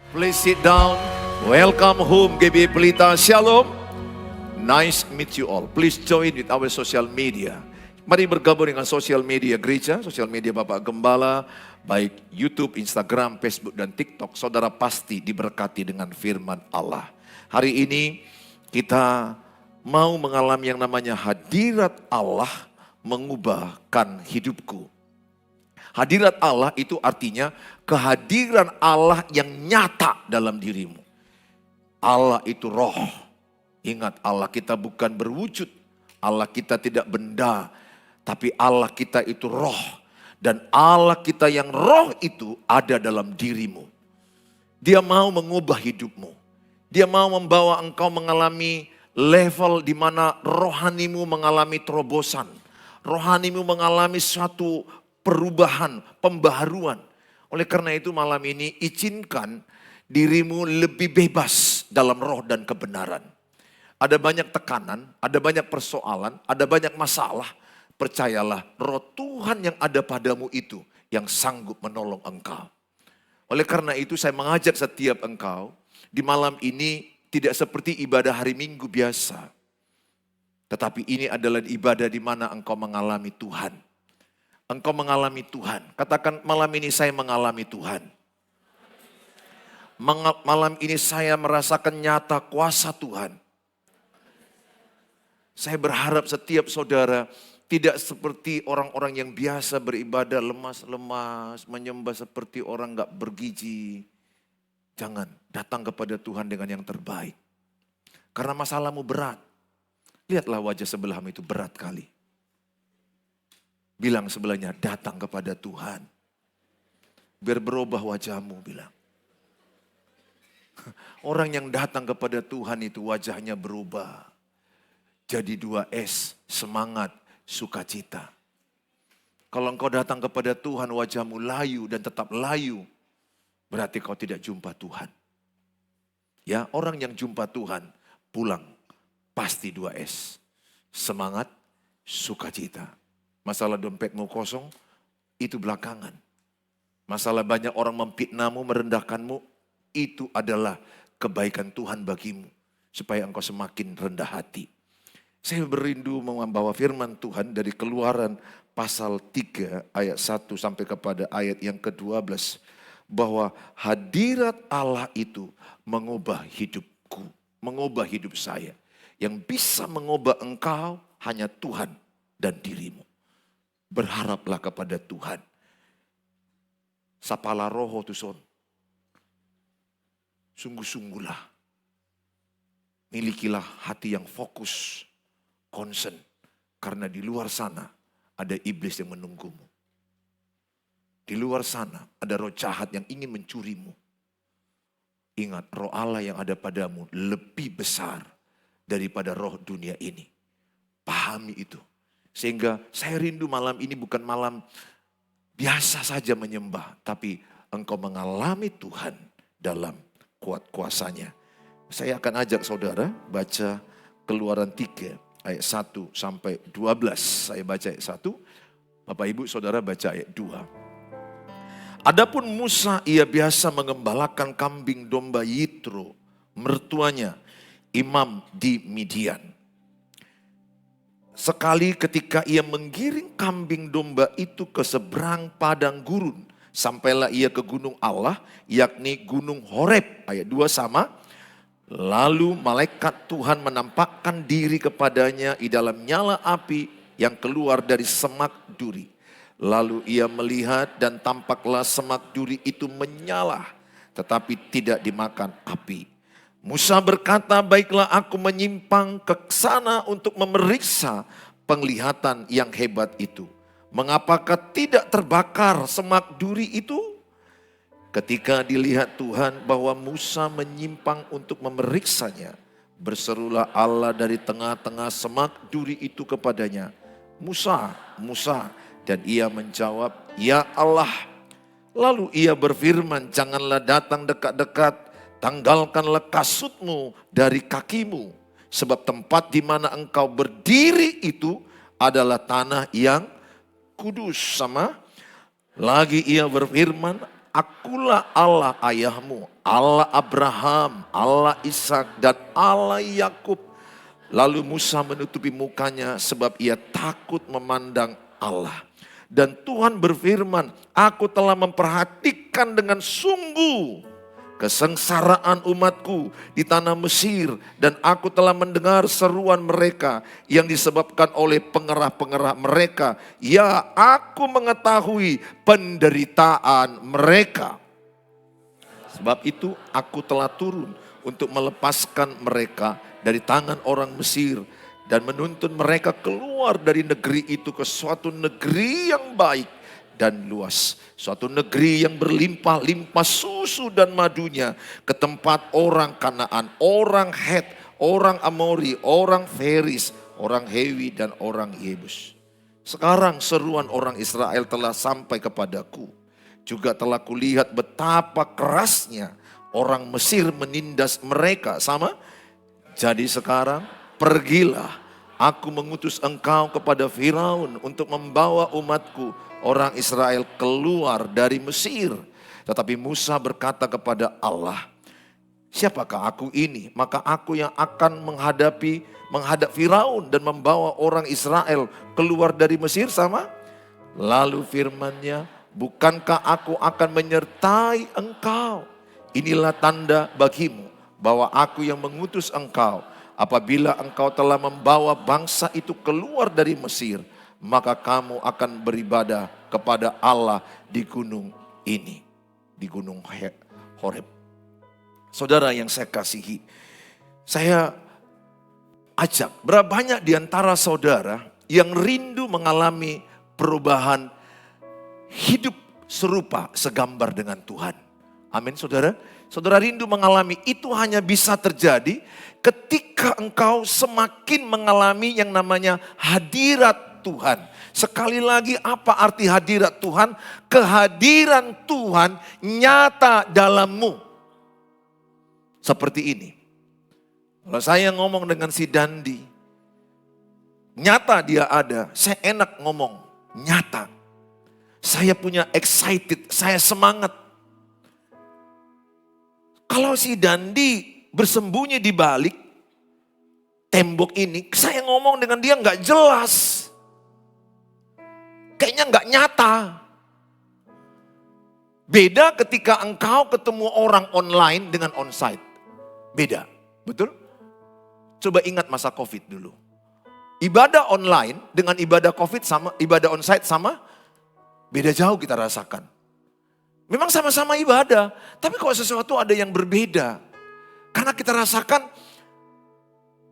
Please sit down. Welcome home GBI Pelita. Shalom. Nice meet you all. Please join with our social media. Mari bergabung dengan social media gereja, social media Bapak Gembala, baik YouTube, Instagram, Facebook, dan TikTok. Saudara pasti diberkati dengan firman Allah. Hari ini kita mau mengalami yang namanya hadirat Allah mengubahkan hidupku. Hadirat Allah itu artinya kehadiran Allah yang nyata dalam dirimu. Allah itu roh. Ingat, Allah kita bukan berwujud. Allah kita tidak benda. Tapi Allah kita itu roh. Dan Allah kita yang roh itu ada dalam dirimu. Dia mau mengubah hidupmu. Dia mau membawa engkau mengalami level di mana rohanimu mengalami terobosan. Rohanimu mengalami suatu perubahan, pembaharuan. Oleh karena itu malam ini izinkan dirimu lebih bebas dalam roh dan kebenaran. Ada banyak tekanan, ada banyak persoalan, ada banyak masalah. Percayalah, roh Tuhan yang ada padamu itu yang sanggup menolong engkau. Oleh karena itu saya mengajak setiap engkau di malam ini tidak seperti ibadah hari Minggu biasa. Tetapi ini adalah ibadah di mana engkau mengalami Tuhan. Engkau mengalami Tuhan. Katakan, malam ini saya mengalami Tuhan. Malam ini saya merasakan nyata kuasa Tuhan. Saya berharap setiap saudara tidak seperti orang-orang yang biasa beribadah lemas-lemas, menyembah seperti orang gak bergizi. Jangan, datang kepada Tuhan dengan yang terbaik. Karena masalahmu berat. Lihatlah wajah sebelahmu itu berat kali. Bilang sebelahnya, datang kepada Tuhan. Biar berubah wajahmu, bilang. Orang yang datang kepada Tuhan itu wajahnya berubah. Jadi 2S, semangat, sukacita. Kalau engkau datang kepada Tuhan, wajahmu layu dan tetap layu. Berarti kau tidak jumpa Tuhan. Ya, orang yang jumpa Tuhan, pulang. Pasti 2S. Semangat, sukacita. Masalah dompetmu kosong, itu belakangan. Masalah banyak orang memfitnahmu, merendahkanmu, itu adalah kebaikan Tuhan bagimu. Supaya engkau semakin rendah hati. Saya berindu membawa firman Tuhan dari Keluaran pasal 3 ayat 1 sampai kepada ayat yang ke-12. Bahwa hadirat Allah itu mengubah hidupku, mengubah hidup saya. Yang bisa mengubah engkau hanya Tuhan dan dirimu. Berharaplah kepada Tuhan. Sapalah roho tuson. Sungguh-sungguhlah. Milikilah hati yang fokus, concern. Karena di luar sana ada iblis yang menunggumu. Di luar sana ada roh jahat yang ingin mencurimu. Ingat, roh Allah yang ada padamu lebih besar daripada roh dunia ini. Pahami itu. Sehingga saya rindu malam ini bukan malam biasa saja menyembah. Tapi engkau mengalami Tuhan dalam kuat kuasanya. Saya akan ajak saudara baca Keluaran 3 ayat 1 sampai 12. Saya baca ayat 1. Bapak Ibu saudara baca ayat 2. Adapun Musa ia biasa mengembalakan kambing domba Yitro, mertuanya, imam di Midian. Sekali ketika ia menggiring kambing domba itu ke seberang padang gurun. Sampailah ia ke gunung Allah, yakni gunung Horeb. Ayat 2 sama. Lalu malaikat Tuhan menampakkan diri kepadanya di dalam nyala api yang keluar dari semak duri. Lalu ia melihat dan tampaklah semak duri itu menyala, tetapi tidak dimakan api. Musa berkata, baiklah aku menyimpang ke sana untuk memeriksa penglihatan yang hebat itu. Mengapakah tidak terbakar semak duri itu? Ketika dilihat Tuhan bahwa Musa menyimpang untuk memeriksanya, berserulah Allah dari tengah-tengah semak duri itu kepadanya, Musa, Musa. Dan ia menjawab, ya Allah. Lalu ia berfirman, janganlah datang dekat-dekat. Tanggalkanlah kasutmu dari kakimu. Sebab tempat di mana engkau berdiri itu adalah tanah yang kudus. Sama. Lagi ia berfirman, akulah Allah ayahmu, Allah Abraham, Allah Ishak, dan Allah Yakub. Lalu Musa menutupi mukanya sebab ia takut memandang Allah. Dan Tuhan berfirman, aku telah memperhatikan dengan sungguh kesengsaraan umatku di tanah Mesir, dan aku telah mendengar seruan mereka yang disebabkan oleh pengerah-pengerah mereka. Ya, aku mengetahui penderitaan mereka. Sebab itu aku telah turun untuk melepaskan mereka dari tangan orang Mesir dan menuntun mereka keluar dari negeri itu ke suatu negeri yang baik dan luas, suatu negeri yang berlimpah-limpah susu dan madunya, ke tempat orang Kanaan, orang Het, orang Amori, orang Feris, orang Hewi, dan orang Yebus. Sekarang seruan orang Israel telah sampai kepadaku. Juga telah kulihat betapa kerasnya orang Mesir menindas mereka. Sama? Jadi sekarang pergilah, aku mengutus engkau kepada Firaun untuk membawa umatku orang Israel keluar dari Mesir. Tetapi Musa berkata kepada Allah, siapakah aku ini? Maka aku yang akan menghadap Firaun dan membawa orang Israel keluar dari Mesir. Sama? Lalu firman-Nya, bukankah aku akan menyertai engkau? Inilah tanda bagimu bahwa aku yang mengutus engkau. Apabila engkau telah membawa bangsa itu keluar dari Mesir, maka kamu akan beribadah kepada Allah di gunung ini, di gunung Horeb. Saudara yang saya kasihi, saya ajak, berapa banyak di antara saudara yang rindu mengalami perubahan hidup serupa segambar dengan Tuhan? Amin, saudara. Saudara rindu mengalami, itu hanya bisa terjadi ketika engkau semakin mengalami yang namanya hadirat Tuhan. Sekali lagi, apa arti hadirat Tuhan? Kehadiran Tuhan nyata dalammu. Seperti ini. Kalau saya ngomong dengan si Dandi, nyata dia ada, saya enak ngomong, nyata. Saya punya excited, saya semangat. Kalau si Dandi bersembunyi di balik tembok ini, saya ngomong dengan dia nggak jelas. Kayaknya nggak nyata. Beda ketika engkau ketemu orang online dengan onsite. Beda, betul? Coba ingat masa COVID dulu. Ibadah online dengan ibadah COVID sama, ibadah onsite sama, beda jauh kita rasakan. Memang sama-sama ibadah, tapi kok sesuatu ada yang berbeda. Karena kita rasakan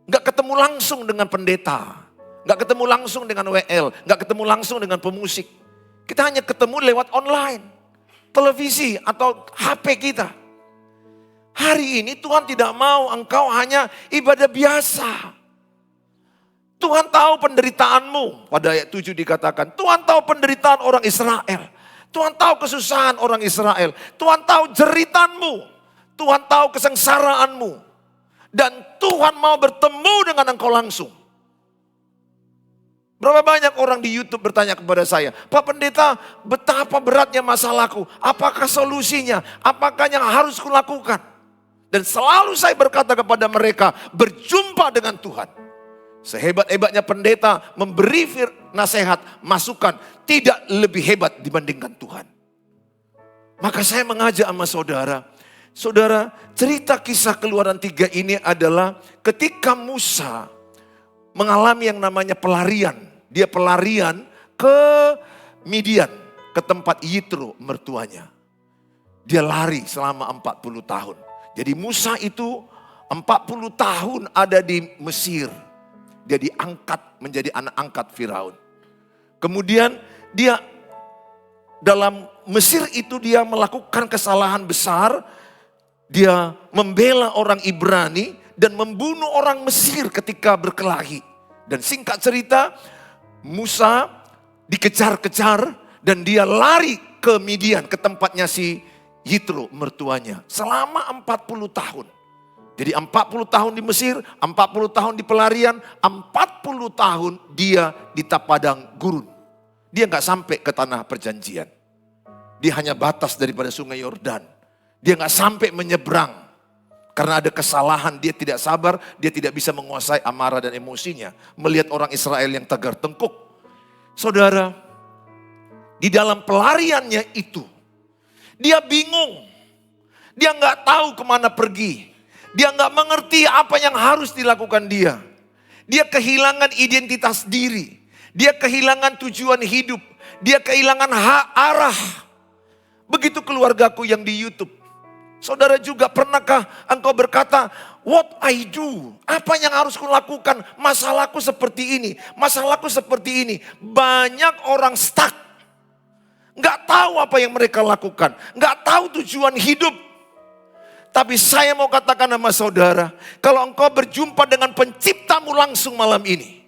gak ketemu langsung dengan pendeta, gak ketemu langsung dengan WL, gak ketemu langsung dengan pemusik. Kita hanya ketemu lewat online, televisi atau HP kita. Hari ini Tuhan tidak mau engkau hanya ibadah biasa. Tuhan tahu penderitaanmu. Pada ayat 7 dikatakan, Tuhan tahu penderitaan orang Israel. Tuhan tahu kesusahan orang Israel. Tuhan tahu jeritanmu. Tuhan tahu kesengsaraanmu. Dan Tuhan mau bertemu dengan engkau langsung. Berapa banyak orang di YouTube bertanya kepada saya, Pak Pendeta, betapa beratnya masalahku. Apakah solusinya? Apakah yang harus kulakukan? Dan selalu saya berkata kepada mereka, berjumpa dengan Tuhan. Sehebat-hebatnya pendeta memberi nasihat, masukan, tidak lebih hebat dibandingkan Tuhan. Maka saya mengajak sama saudara, saudara, cerita kisah Keluaran 3 ini adalah ketika Musa mengalami yang namanya pelarian. Dia pelarian ke Midian, ke tempat Yitro mertuanya. Dia lari selama 40 tahun. Jadi Musa itu 40 tahun ada di Mesir. Dia diangkat menjadi anak angkat Firaun. Kemudian dia dalam Mesir itu dia melakukan kesalahan besar. Dia membela orang Ibrani dan membunuh orang Mesir ketika berkelahi. Dan singkat cerita, Musa dikejar-kejar dan dia lari ke Midian, ke tempatnya si Yitro mertuanya. Selama 40 tahun. Jadi 40 tahun di Mesir, 40 tahun di pelarian, 40 tahun dia di padang gurun. Dia nggak sampai ke tanah perjanjian. Dia hanya batas daripada sungai Yordan. Dia nggak sampai menyeberang. Karena ada kesalahan, dia tidak sabar, dia tidak bisa menguasai amarah dan emosinya. Melihat orang Israel yang tegar tengkuk. Saudara, di dalam pelariannya itu, dia bingung. Dia nggak tahu kemana pergi. Dia nggak mengerti apa yang harus dilakukan dia. Dia kehilangan identitas diri. Dia kehilangan tujuan hidup. Dia kehilangan arah. Begitu keluargaku yang di YouTube. Saudara juga, pernahkah engkau berkata, what I do? Apa yang harus kulakukan? Masalahku seperti ini, masalahku seperti ini. Banyak orang stuck. Nggak tahu apa yang mereka lakukan. Nggak tahu tujuan hidup. Tapi saya mau katakan sama saudara, kalau engkau berjumpa dengan penciptamu langsung malam ini,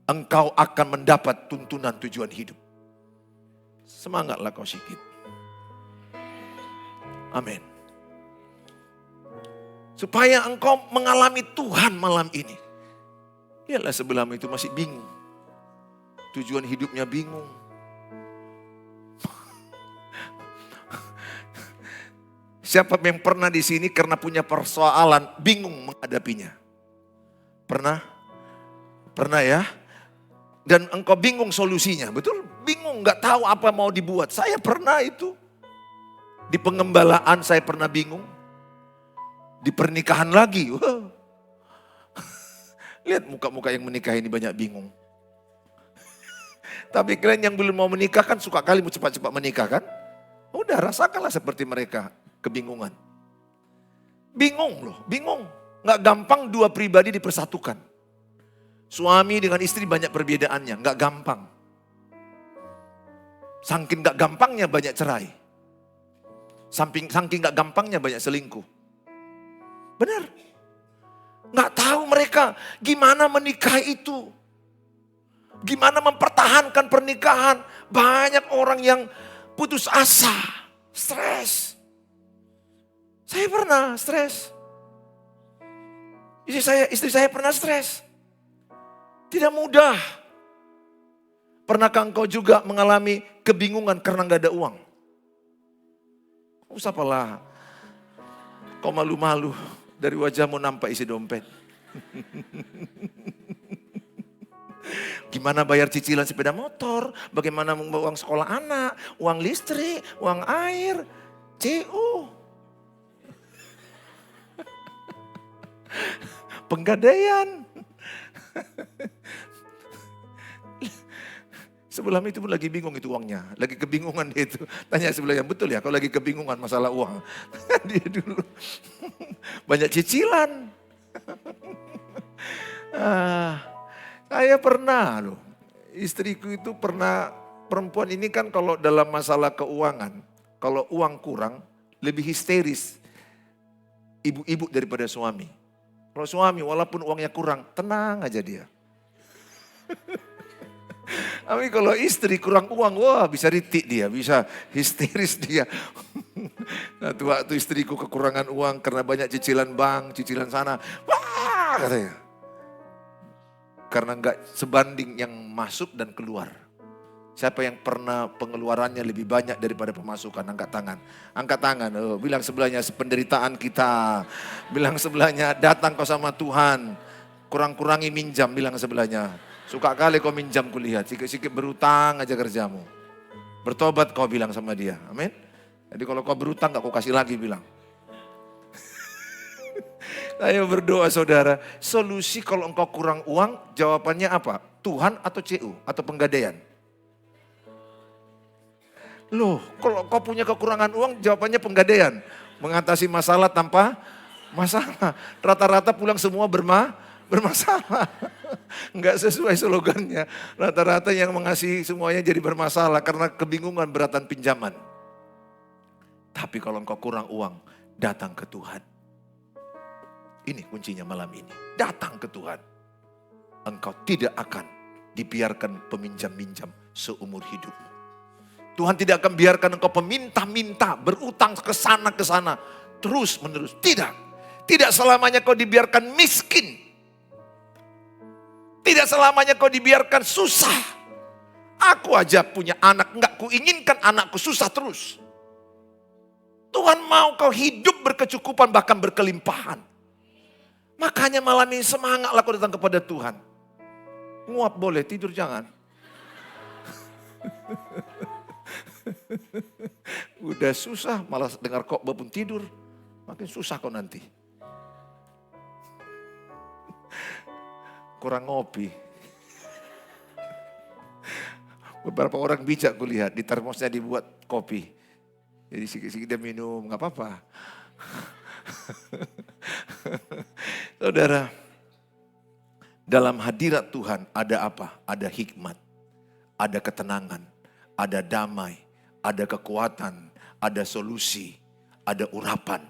engkau akan mendapat tuntunan tujuan hidup. Semangatlah kau sikit. Amin. Supaya engkau mengalami Tuhan malam ini. Lihatlah sebelahmu itu masih bingung. Tujuan hidupnya bingung. Siapa yang pernah di sini karena punya persoalan bingung menghadapinya? Pernah? Pernah ya? Dan engkau bingung solusinya. Betul? Bingung, gak tahu apa mau dibuat. Saya pernah itu. Di pengembalaan saya pernah bingung. Di pernikahan lagi. Wow. Lihat muka-muka yang menikah ini banyak bingung. Tapi kalian yang belum mau menikah kan suka kali mau cepat-cepat menikah kan? Udah rasakanlah seperti mereka. Kebingungan. Bingung loh, bingung. Gak gampang dua pribadi dipersatukan. Suami dengan istri banyak perbedaannya, gak gampang. Saking gak gampangnya banyak cerai. Saking gak gampangnya banyak selingkuh. Benar. Gak tahu mereka gimana menikah itu. Gimana mempertahankan pernikahan. Banyak orang yang putus asa, stres. Saya pernah stres. Istri saya pernah stres. Tidak mudah. Pernahkah engkau juga mengalami kebingungan karena gak ada uang? Usapalah. Kau malu-malu. Dari wajahmu nampak isi dompet. Gimana bayar cicilan sepeda motor, bagaimana membawa uang sekolah anak, uang listrik, uang air, CO. Penggadaian. Sebelahnya itu pun lagi bingung itu uangnya. Lagi kebingungan dia itu. Tanya sebelahnya, betul ya kalau lagi kebingungan masalah uang. Dia dulu banyak cicilan. Saya pernah loh. Istriku itu pernah, perempuan ini kan kalau dalam masalah keuangan. Kalau uang kurang lebih histeris. Ibu-ibu daripada suami. Kalau suami walaupun uangnya kurang, tenang aja dia. Tapi kalau istri kurang uang, wah bisa ritik dia, bisa histeris dia. Nah, waktu istriku kekurangan uang karena banyak cicilan bank, cicilan sana, wah katanya. Karena enggak sebanding yang masuk dan keluar. Siapa yang pernah pengeluarannya lebih banyak daripada pemasukan? Angkat tangan. Angkat tangan. Oh, bilang sebelahnya penderitaan kita. Bilang sebelahnya datang kau sama Tuhan. Kurang-kurangi minjam, bilang sebelahnya. Suka kali kau minjam kulihat, sikit-sikit berutang aja kerjamu. Bertobat kau bilang sama dia, amin. Jadi kalau kau berutang gak kau kasih lagi bilang. Ayo berdoa saudara, solusi kalau engkau kurang uang, jawabannya apa? Tuhan atau CU atau penggadaian? Loh, kalau kau punya kekurangan uang, jawabannya penggadaian. Mengatasi masalah tanpa masalah. Rata-rata pulang semua bermasalah. Enggak sesuai slogannya. Rata-rata yang mengasihi semuanya jadi bermasalah karena kebingungan beratan pinjaman. Tapi kalau engkau kurang uang, datang ke Tuhan. Ini kuncinya malam ini. Datang ke Tuhan. Engkau tidak akan dibiarkan peminjam-minjam seumur hidup. Tuhan tidak akan biarkan engkau peminta-minta, berutang ke sana terus menerus. Tidak. Tidak selamanya kau dibiarkan miskin. Tidak selamanya kau dibiarkan susah. Aku aja punya anak, enggak kuinginkan anakku susah terus. Tuhan mau kau hidup berkecukupan, bahkan berkelimpahan. Makanya malam ini semangatlah kau datang kepada Tuhan. Nguap boleh, tidur jangan. Udah susah, malah dengar khotbah pun tidur. Makin susah kau nanti. Kurang ngopi. Beberapa orang bijak kulihat, di termosnya dibuat kopi. Jadi sikit-sikit dia minum, gak apa-apa. Saudara, dalam hadirat Tuhan ada apa? Ada hikmat, ada ketenangan, ada damai, ada kekuatan, ada solusi, ada urapan.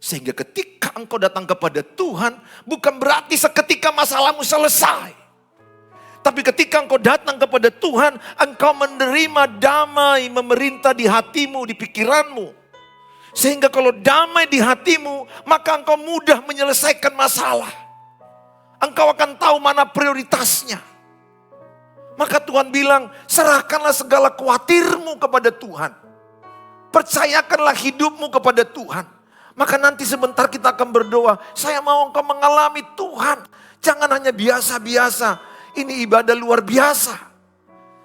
Sehingga ketika engkau datang kepada Tuhan, bukan berarti seketika masalahmu selesai. Tapi ketika engkau datang kepada Tuhan, engkau menerima damai memerintah di hatimu, di pikiranmu. Sehingga kalau damai di hatimu, maka engkau mudah menyelesaikan masalah. Engkau akan tahu mana prioritasnya. Maka Tuhan bilang, serahkanlah segala khawatirmu kepada Tuhan. Percayakanlah hidupmu kepada Tuhan. Maka nanti sebentar kita akan berdoa, saya mau engkau mengalami Tuhan. Jangan hanya biasa-biasa. Ini ibadah luar biasa.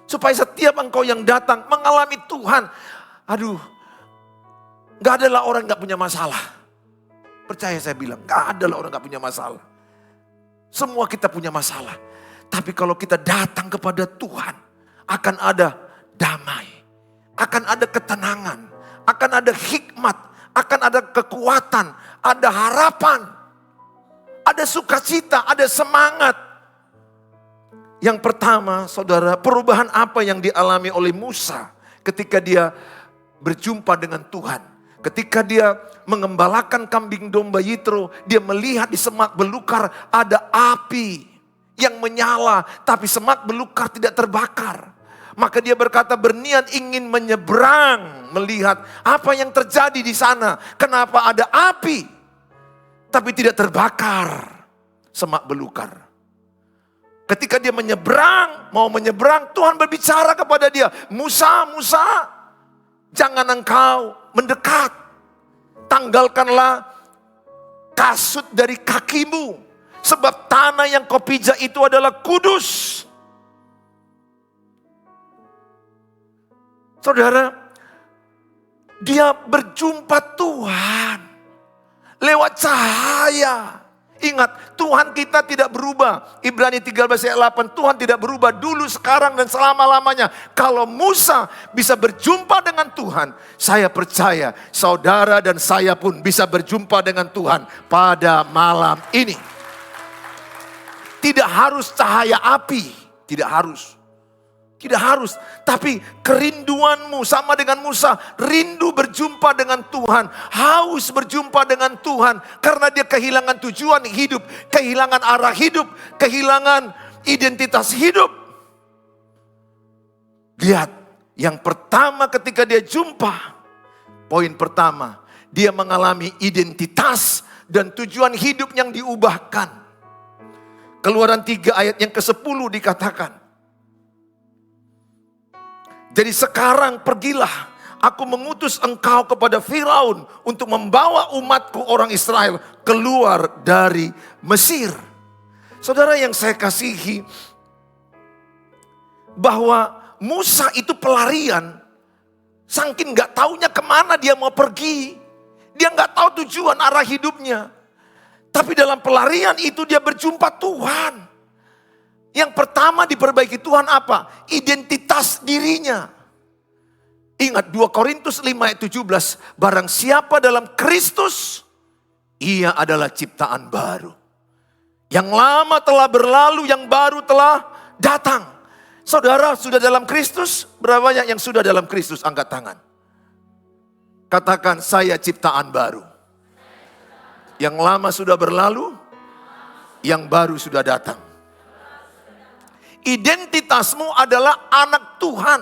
Supaya setiap engkau yang datang mengalami Tuhan. Aduh, gak adalah orang gak punya masalah. Percaya saya bilang, gak adalah orang gak punya masalah. Semua kita punya masalah. Tapi kalau kita datang kepada Tuhan, akan ada damai. Akan ada ketenangan. Akan ada hikmat. Akan ada kekuatan. Ada harapan. Ada sukacita, ada semangat. Yang pertama, saudara, perubahan apa yang dialami oleh Musa ketika dia berjumpa dengan Tuhan. Ketika dia mengembalakan kambing domba Yitro, dia melihat di semak belukar ada api yang menyala, tapi semak belukar tidak terbakar. Maka dia berkata berniat ingin menyeberang, melihat apa yang terjadi di sana. Kenapa ada api, tapi tidak terbakar semak belukar. Ketika dia menyeberang, mau menyeberang, Tuhan berbicara kepada dia, Musa, Musa, jangan engkau mendekat. Tanggalkanlah kasut dari kakimu, sebab tanah yang kau pijak itu adalah kudus. Saudara, dia berjumpa Tuhan lewat cahaya. Ingat, Tuhan kita tidak berubah. Ibrani 13 ayat 8, Tuhan tidak berubah dulu, sekarang, dan selama-lamanya. Kalau Musa bisa berjumpa dengan Tuhan, saya percaya saudara dan saya pun bisa berjumpa dengan Tuhan pada malam ini. Tidak harus cahaya api, tidak harus. Tidak harus, tapi kerinduanmu sama dengan Musa, rindu berjumpa dengan Tuhan, haus berjumpa dengan Tuhan, karena dia kehilangan tujuan hidup, kehilangan arah hidup, kehilangan identitas hidup. Lihat, yang pertama ketika dia jumpa, poin pertama, dia mengalami identitas dan tujuan hidup yang diubahkan. Keluaran 3 ayat yang ke-10 dikatakan, jadi sekarang pergilah, aku mengutus engkau kepada Firaun untuk membawa umatku orang Israel keluar dari Mesir. Saudara yang saya kasihi, bahwa Musa itu pelarian, saking gak taunya kemana dia mau pergi. Dia gak tahu tujuan arah hidupnya. Tapi dalam pelarian itu dia berjumpa Tuhan. Yang pertama diperbaiki Tuhan apa? Identitas dirinya. Ingat 2 Korintus 5 ayat 17. Barang siapa dalam Kristus, ia adalah ciptaan baru. Yang lama telah berlalu, yang baru telah datang. Saudara sudah dalam Kristus? Berapa banyak yang sudah dalam Kristus? Angkat tangan. Katakan, saya ciptaan baru. Yang lama sudah berlalu, yang baru sudah datang. Identitasmu adalah anak Tuhan.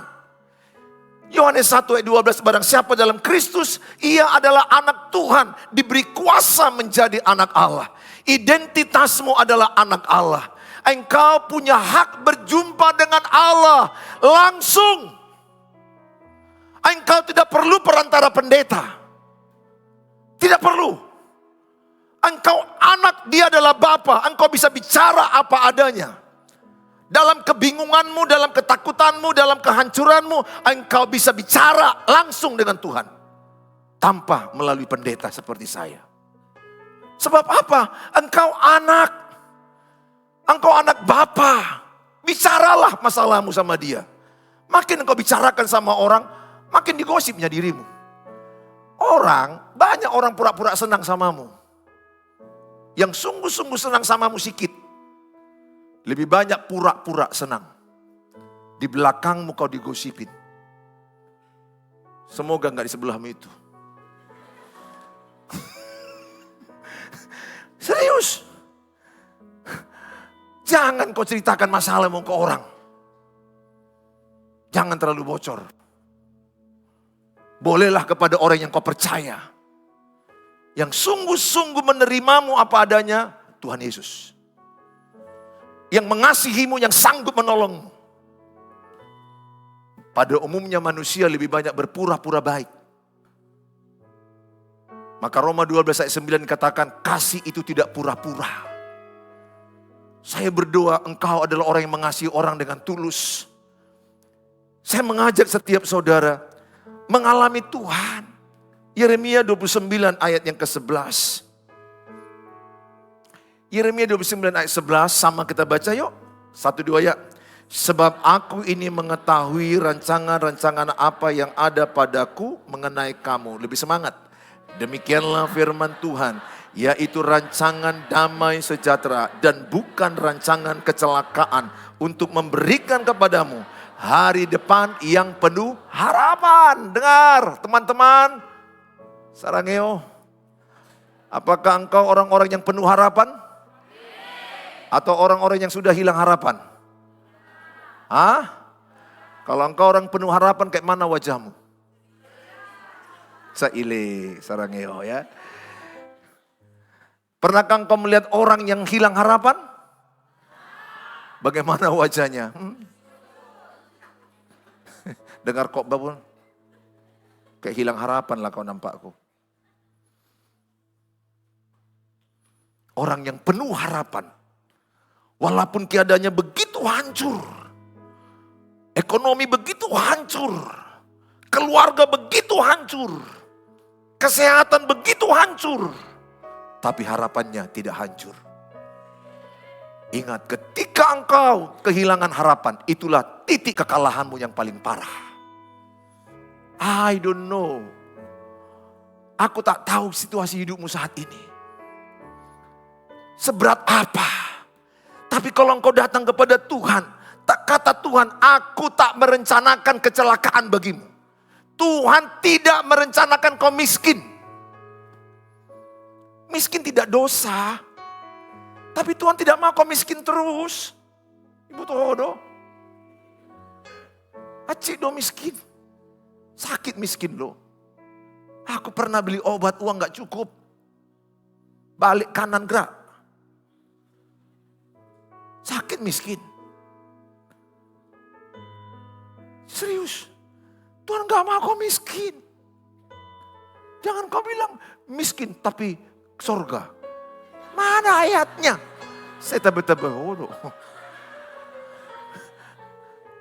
Yohanes 1 ayat 12, barang siapa dalam Kristus, ia adalah anak Tuhan, diberi kuasa menjadi anak Allah. Identitasmu adalah anak Allah. Engkau punya hak berjumpa dengan Allah langsung. Engkau tidak perlu perantara pendeta. Tidak perlu. Engkau anak, dia adalah Bapa. Engkau bisa bicara apa adanya. Dalam kebingunganmu, dalam ketakutanmu, dalam kehancuranmu, engkau bisa bicara langsung dengan Tuhan. Tanpa melalui pendeta seperti saya. Sebab apa? Engkau anak. Engkau anak Bapa. Bicaralah masalahmu sama dia. Makin engkau bicarakan sama orang, makin digosipnya dirimu. Banyak orang pura-pura senang samamu. Yang sungguh-sungguh senang samamu sikit. Lebih banyak pura-pura senang. Di belakangmu kau digosipin. Semoga enggak di sebelahmu itu. Serius. Jangan kau ceritakan masalahmu ke orang. Jangan terlalu bocor. Bolehlah kepada orang yang kau percaya. Yang sungguh-sungguh menerimamu apa adanya, Tuhan Yesus. Yang mengasihimu, yang sanggup menolongmu. Pada umumnya manusia lebih banyak berpura-pura baik. Maka Roma 12 ayat 9 katakan, kasih itu tidak pura-pura. Saya berdoa engkau adalah orang yang mengasihi orang dengan tulus. Saya mengajak setiap saudara mengalami Tuhan. Yeremia 29 ayat yang ke-11. Yeremia 29 ayat 11 sama kita baca yuk. 1-2 ya. Sebab aku ini mengetahui rancangan-rancangan apa yang ada padaku mengenai kamu. Lebih semangat. Demikianlah firman Tuhan. Yaitu rancangan damai sejahtera dan bukan rancangan kecelakaan. Untuk memberikan kepadamu hari depan yang penuh harapan. Dengar teman-teman. Sarangeo. Apakah engkau orang-orang yang penuh harapan? Atau orang-orang yang sudah hilang harapan? Kalau engkau orang penuh harapan, kayak mana wajahmu? Saile, sarangeo ya. Pernahkah engkau melihat orang yang hilang harapan? Bagaimana wajahnya? Dengar kok babun. Kayak hilang harapan lah kau nampakku. Orang yang penuh harapan. Walaupun keadaannya begitu hancur. Ekonomi begitu hancur. Keluarga begitu hancur. Kesehatan begitu hancur. Tapi harapannya tidak hancur. Ingat, ketika engkau kehilangan harapan, itulah titik kekalahanmu yang paling parah. I don't know. Aku tak tahu situasi hidupmu saat ini. Seberat apa? Tapi kalau engkau datang kepada Tuhan, kata Tuhan, aku tak merencanakan kecelakaan bagimu. Tuhan tidak merencanakan kau miskin. Miskin tidak dosa. Tapi Tuhan tidak mau kau miskin terus. Ibu Todo. Acik do miskin. Sakit miskin lo. Aku pernah beli obat, uang gak cukup. Balik kanan gerak. Sakit miskin. Serius. Tuhan gak mau kau miskin. Jangan kau bilang miskin tapi surga. Mana ayatnya? Saya tabe-tabe.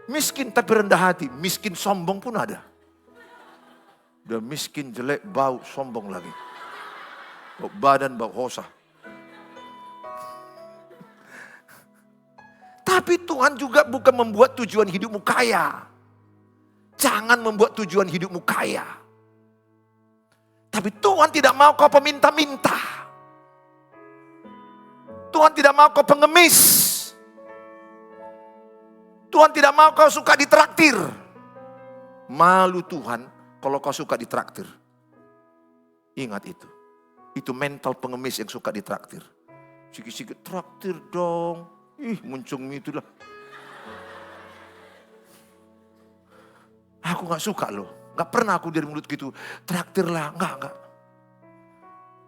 Miskin tapi rendah hati. Miskin sombong pun ada. Udah miskin, jelek, bau, sombong lagi. Bau badan, bau hosa. Tapi Tuhan juga bukan membuat tujuan hidupmu kaya. Jangan membuat tujuan hidupmu kaya. Tapi Tuhan tidak mau kau peminta-minta. Tuhan tidak mau kau pengemis. Tuhan tidak mau kau suka ditraktir. Malu Tuhan kalau kau suka ditraktir. Ingat itu. Itu mental pengemis yang suka ditraktir. Sikit-sikit traktir dong. Muncung itulah. Aku gak suka loh. Gak pernah aku dari mulut gitu. Traktir lah. Enggak.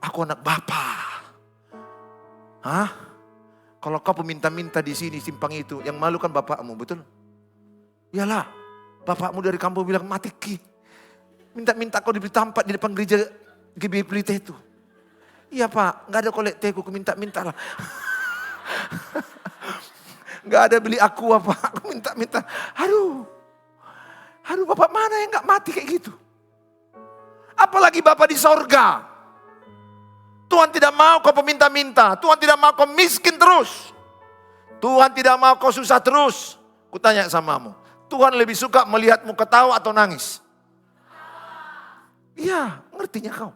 Aku anak Bapa. Kalau kau peminta-minta di sini, simpang itu, yang malu kan bapakmu, betul? Iyalah, bapakmu dari kampung bilang, mati Ki. Minta-minta kau diberi tempat di depan gereja GBI Pelita itu. Iya Pak, gak ada kolekteku, aku minta-minta lah. Gak ada beli aqua Pak, aku minta-minta. Aduh Bapak mana yang gak mati kayak gitu? Apalagi Bapak di sorga. Tuhan tidak mau kau peminta-minta. Tuhan tidak mau kau miskin terus. Tuhan tidak mau kau susah terus. Kutanya samamu, Tuhan lebih suka melihatmu ketawa atau nangis? Iya, ngertinya kau.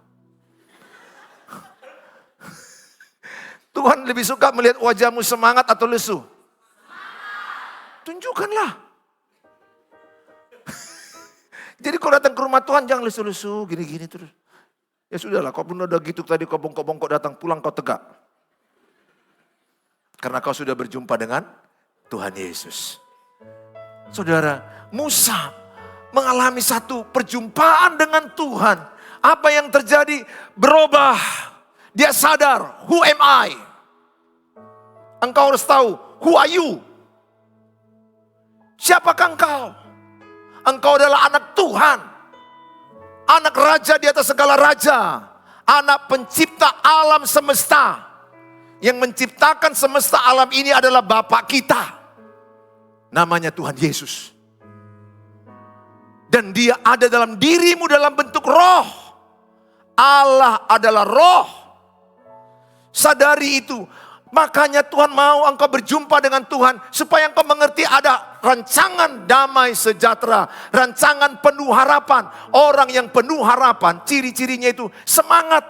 Tuhan lebih suka melihat wajahmu semangat atau lesu? Tunjukkanlah. Jadi kalau datang ke rumah Tuhan jangan lesu-lesu, gini-gini terus. Ya sudahlah, kau pun udah gitu tadi, kau bongkok-bongkok datang, pulang kau tegak. Karena kau sudah berjumpa dengan Tuhan Yesus. Saudara, Musa mengalami satu perjumpaan dengan Tuhan. Apa yang terjadi? Berubah. Dia sadar, who am I? Engkau harus tahu, who are you? Siapakah engkau? Engkau adalah anak Tuhan. Anak raja di atas segala raja. Anak pencipta alam semesta. Yang menciptakan semesta alam ini adalah Bapa kita. Namanya Tuhan Yesus. Dan dia ada dalam dirimu dalam bentuk roh. Allah adalah roh. Sadari itu. Makanya Tuhan mau engkau berjumpa dengan Tuhan. Supaya engkau mengerti ada rancangan damai sejahtera. Rancangan penuh harapan. Orang yang penuh harapan, ciri-cirinya itu semangat.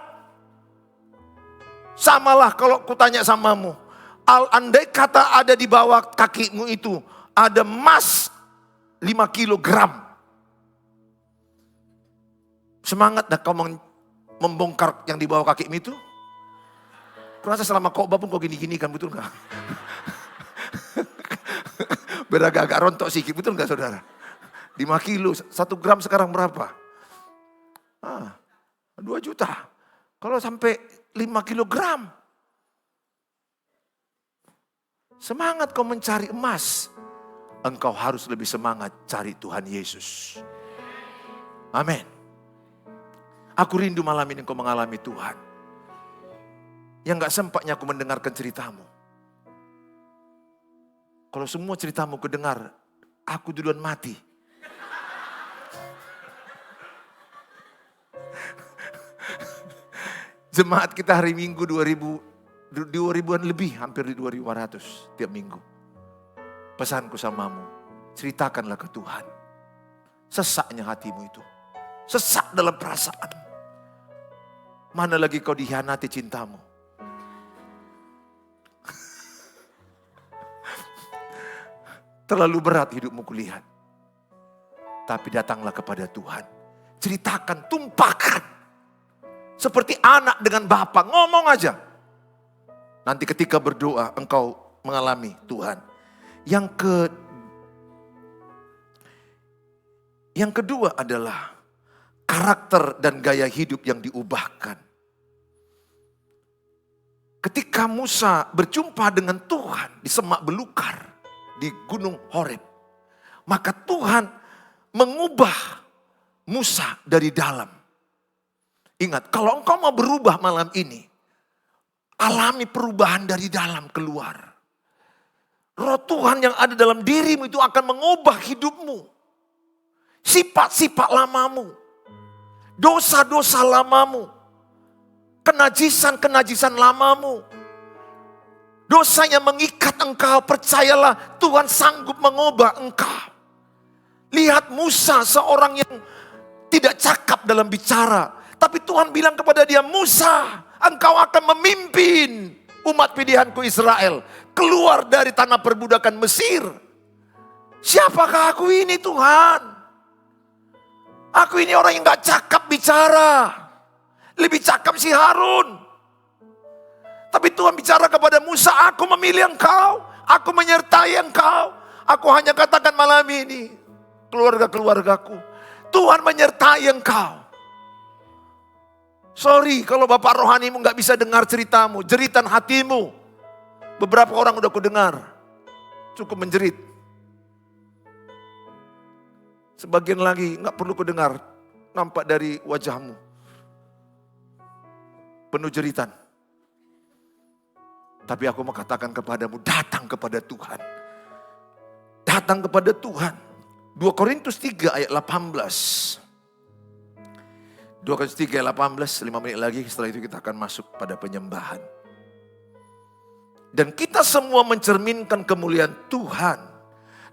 Samalah kalau kutanya samamu. Andai kata ada di bawah kakimu itu. Ada emas 5 kilogram. Semangat dah kau membongkar yang di bawah kakimu itu. Kurasa selama khotbah pun kau gini-gini kan, betul gak? Beragak-agak rontok sikit, betul gak saudara? 5 kilo, 1 gram sekarang berapa? 2 juta. Kalau sampai 5 kilogram. Semangat kau mencari emas. Engkau harus lebih semangat cari Tuhan Yesus. Amin. Aku rindu malam ini kau mengalami Tuhan. Yang gak sempatnya aku mendengarkan ceritamu. Kalau semua ceritamu kedengar, aku duluan mati. Jemaat kita hari Minggu 2000-an lebih, hampir di 2.500 tiap minggu. Pesanku samamu, ceritakanlah ke Tuhan. Sesaknya hatimu itu. Sesak dalam perasaan. Mana lagi kau dikhianati cintamu. Terlalu berat hidupmu kulihat. Tapi datanglah kepada Tuhan. Ceritakan, tumpahkan. Seperti anak dengan bapa, ngomong aja. Nanti ketika berdoa engkau mengalami Tuhan. Yang kedua adalah karakter dan gaya hidup yang diubahkan. Ketika Musa berjumpa dengan Tuhan di semak belukar. Di gunung Horeb. Maka Tuhan mengubah Musa dari dalam. Ingat, kalau engkau mau berubah malam ini. Alami perubahan dari dalam keluar. Roh Tuhan yang ada dalam dirimu itu akan mengubah hidupmu. Sifat-sifat lamamu. Dosa-dosa lamamu. Kenajisan-kenajisan lamamu. Dosa yang mengikat engkau, percayalah Tuhan sanggup mengubah engkau. Lihat Musa, seorang yang tidak cakap dalam bicara. Tapi Tuhan bilang kepada dia, Musa, engkau akan memimpin umat pilihanku Israel. Keluar dari tanah perbudakan Mesir. Siapakah aku ini Tuhan? Aku ini orang yang gak cakap bicara. Lebih cakap si Harun. Tapi Tuhan bicara kepada Musa, aku memilih engkau, aku menyertai engkau. Aku hanya katakan malam ini, keluarga-keluargaku, Tuhan menyertai engkau. Sorry kalau bapak rohanimu gak bisa dengar ceritamu, jeritan hatimu. Beberapa orang udah kudengar, cukup menjerit. Sebagian lagi nggak perlu kudengar, nampak dari wajahmu. Penuh jeritan. Tapi aku mau katakan kepadamu, datang kepada Tuhan. Datang kepada Tuhan. 2 Korintus 3 ayat 18. 2 Korintus 3 ayat 18, 5 menit lagi setelah itu kita akan masuk pada penyembahan. Dan kita semua mencerminkan kemuliaan Tuhan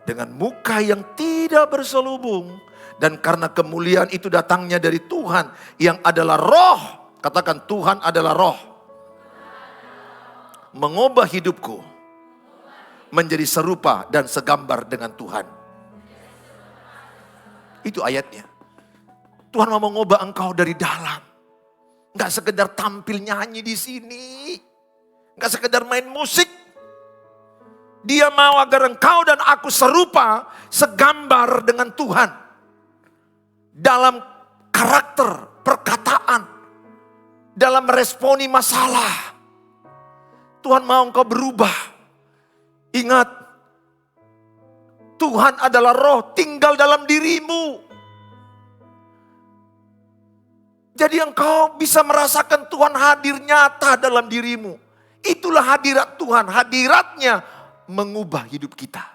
dengan muka yang tidak berselubung. Dan karena kemuliaan itu datangnya dari Tuhan yang adalah roh. Katakan, Tuhan adalah roh. Mengubah hidupku menjadi serupa dan segambar dengan Tuhan. Itu ayatnya. Tuhan mau mengubah engkau dari dalam. Enggak sekedar tampil nyanyi di sini. Enggak sekedar main musik. Dia mau agar engkau dan aku serupa, segambar dengan Tuhan. Dalam karakter, perkataan, dalam meresponi masalah. Tuhan mau engkau berubah. Ingat, Tuhan adalah roh tinggal dalam dirimu. Jadi engkau bisa merasakan Tuhan hadir nyata dalam dirimu. Itulah hadirat Tuhan. Hadiratnya mengubah hidup kita.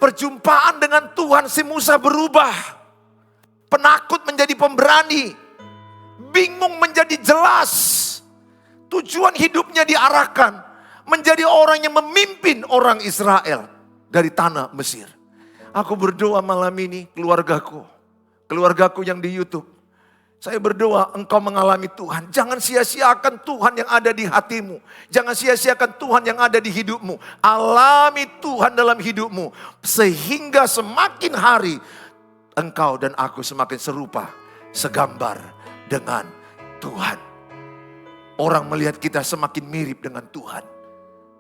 Perjumpaan dengan Tuhan si Musa berubah. Penakut menjadi pemberani. Bingung menjadi jelas. Tujuan hidupnya diarahkan menjadi orang yang memimpin orang Israel dari tanah Mesir. Aku berdoa malam ini keluargaku yang di YouTube. Saya berdoa engkau mengalami Tuhan. Jangan sia-siakan Tuhan yang ada di hatimu. Jangan sia-siakan Tuhan yang ada di hidupmu. Alami Tuhan dalam hidupmu. Sehingga semakin hari engkau dan aku semakin serupa, segambar dengan Tuhan. Orang melihat kita semakin mirip dengan Tuhan.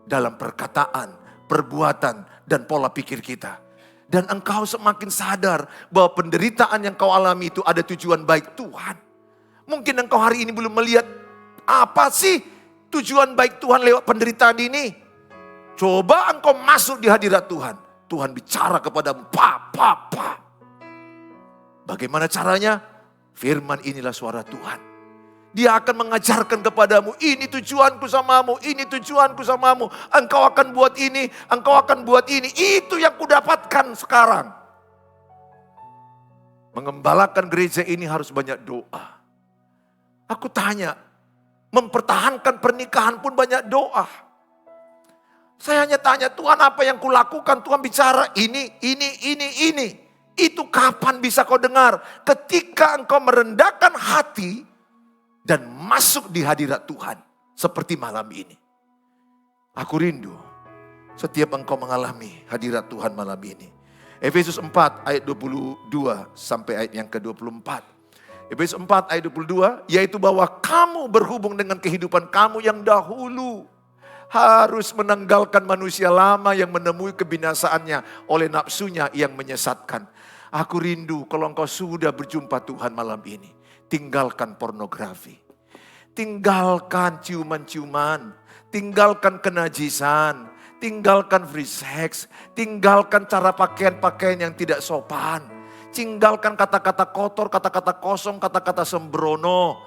Dalam perkataan, perbuatan, dan pola pikir kita. Dan engkau semakin sadar bahwa penderitaan yang kau alami itu ada tujuan baik Tuhan. Mungkin engkau hari ini belum melihat apa sih tujuan baik Tuhan lewat penderitaan ini. Coba engkau masuk di hadirat Tuhan. Tuhan bicara kepadamu, pa. Bagaimana caranya? Firman inilah suara Tuhan. Dia akan mengajarkan kepadamu, ini tujuanku samamu, ini tujuanku samamu. Engkau akan buat ini, engkau akan buat ini. Itu yang kudapatkan sekarang. Mengembalakan gereja ini harus banyak doa. Aku tanya, mempertahankan pernikahan pun banyak doa. Saya hanya tanya, Tuhan apa yang kulakukan? Tuhan bicara ini. Itu kapan bisa kau dengar? Ketika engkau merendahkan hati dan masuk di hadirat Tuhan. Seperti malam ini. Aku rindu setiap engkau mengalami hadirat Tuhan malam ini. Efesus 4 ayat 22 sampai ayat yang ke-24. Efesus 4 ayat 22, yaitu bahwa kamu berhubung dengan kehidupan kamu yang dahulu. Harus menanggalkan manusia lama yang menemui kebinasaannya oleh nafsunya yang menyesatkan. Aku rindu kalau engkau sudah berjumpa Tuhan malam ini. Tinggalkan pornografi. Tinggalkan ciuman-ciuman. Tinggalkan kenajisan. Tinggalkan free sex. Tinggalkan cara pakaian-pakaian yang tidak sopan. Tinggalkan kata-kata kotor, kata-kata kosong, kata-kata sembrono.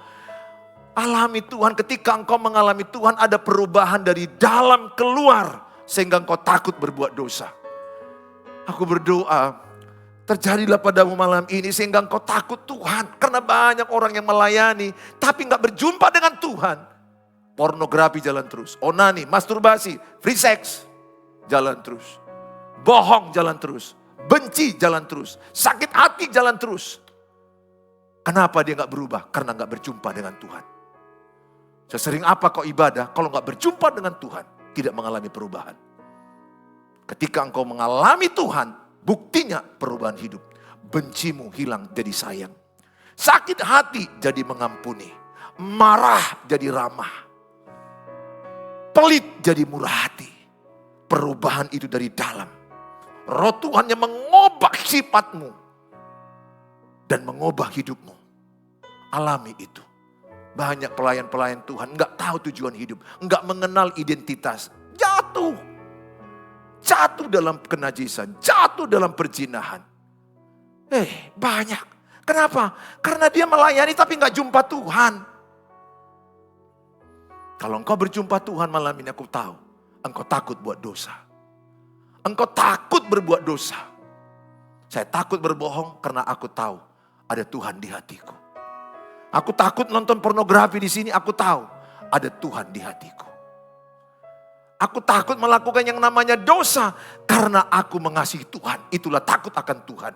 Alami Tuhan, ketika engkau mengalami Tuhan ada perubahan dari dalam keluar. Sehingga engkau takut berbuat dosa. Aku berdoa, terjadilah padamu malam ini sehingga engkau takut Tuhan. Karena banyak orang yang melayani tapi gak berjumpa dengan Tuhan. Pornografi jalan terus. Onani, masturbasi, free sex jalan terus. Bohong jalan terus. Benci jalan terus. Sakit hati jalan terus. Kenapa dia gak berubah? Karena gak berjumpa dengan Tuhan. Sesering apa kau ibadah kalau gak berjumpa dengan Tuhan? Tidak mengalami perubahan. Ketika engkau mengalami Tuhan, buktinya perubahan hidup. Bencimu hilang jadi sayang. Sakit hati jadi mengampuni. Marah jadi ramah. Pelit jadi murah hati. Perubahan itu dari dalam. Roh Tuhan yang mengubah sifatmu. Dan mengubah hidupmu. Alami itu. Banyak pelayan-pelayan Tuhan nggak tahu tujuan hidup, nggak mengenal identitas, jatuh dalam kenajisan, jatuh dalam perzinahan. Banyak. Kenapa? Karena dia melayani tapi nggak jumpa Tuhan. Kalau engkau berjumpa Tuhan malam ini, aku tahu engkau takut buat dosa. Engkau takut berbuat dosa. Saya takut berbohong karena aku tahu ada Tuhan di hatiku. Aku takut nonton pornografi di sini, aku tahu ada Tuhan di hatiku. Aku takut melakukan yang namanya dosa karena aku mengasihi Tuhan. Itulah takut akan Tuhan.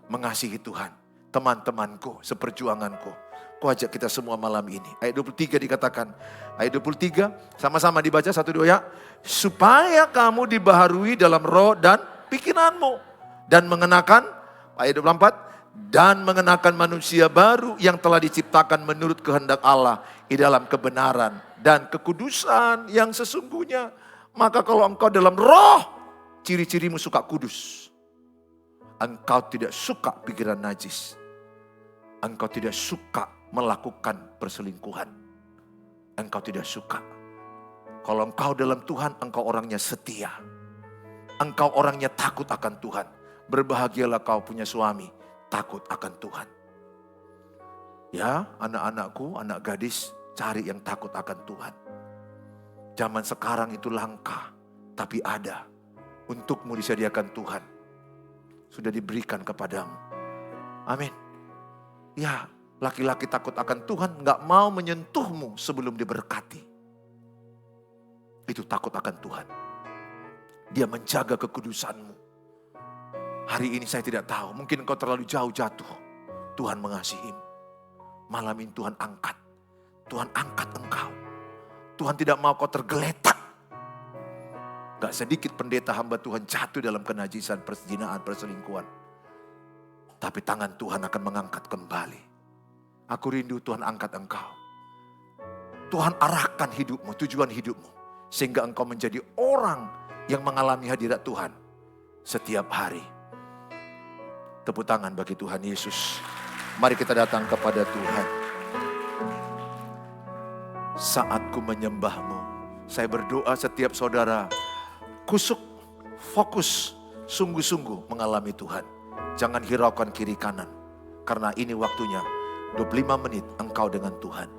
Mengasihi Tuhan. Teman-temanku, seperjuanganku. Aku ajak kita semua malam ini. Ayat 23 dikatakan. Ayat 23 sama-sama dibaca 1, 2 ya. Supaya kamu dibaharui dalam roh dan pikiranmu. Dan mengenakan, ayat 24. Dan mengenakan manusia baru yang telah diciptakan menurut kehendak Allah. Di dalam kebenaran dan kekudusan yang sesungguhnya. Maka kalau engkau dalam roh, ciri-cirimu suka kudus. Engkau tidak suka pikiran najis. Engkau tidak suka melakukan perselingkuhan. Engkau tidak suka. Kalau engkau dalam Tuhan, engkau orangnya setia. Engkau orangnya takut akan Tuhan. Berbahagialah kau punya suami, takut akan Tuhan. Ya, anak-anakku, anak gadis, cari yang takut akan Tuhan. Zaman sekarang itu langka, tapi ada. Untukmu disediakan Tuhan. Sudah diberikan kepadamu. Amin. Ya, laki-laki takut akan Tuhan gak mau menyentuhmu sebelum diberkati. Itu takut akan Tuhan. Dia menjaga kekudusanmu. Hari ini saya tidak tahu, mungkin engkau terlalu jauh jatuh. Tuhan mengasihimu. Malam ini Tuhan angkat. Tuhan angkat engkau. Tuhan tidak mau kau tergeletak. Gak sedikit pendeta hamba Tuhan jatuh dalam kenajisan, perzinahan, perselingkuhan. Tapi tangan Tuhan akan mengangkat kembali. Aku rindu Tuhan angkat engkau. Tuhan arahkan hidupmu, tujuan hidupmu. Sehingga engkau menjadi orang yang mengalami hadirat Tuhan setiap hari. Tepuk tangan bagi Tuhan Yesus. Mari kita datang kepada Tuhan. Saat ku menyembahmu, saya berdoa setiap saudara kusuk, fokus, sungguh-sungguh mengalami Tuhan. Jangan hiraukan kiri kanan. Karena ini waktunya 25 menit engkau dengan Tuhan.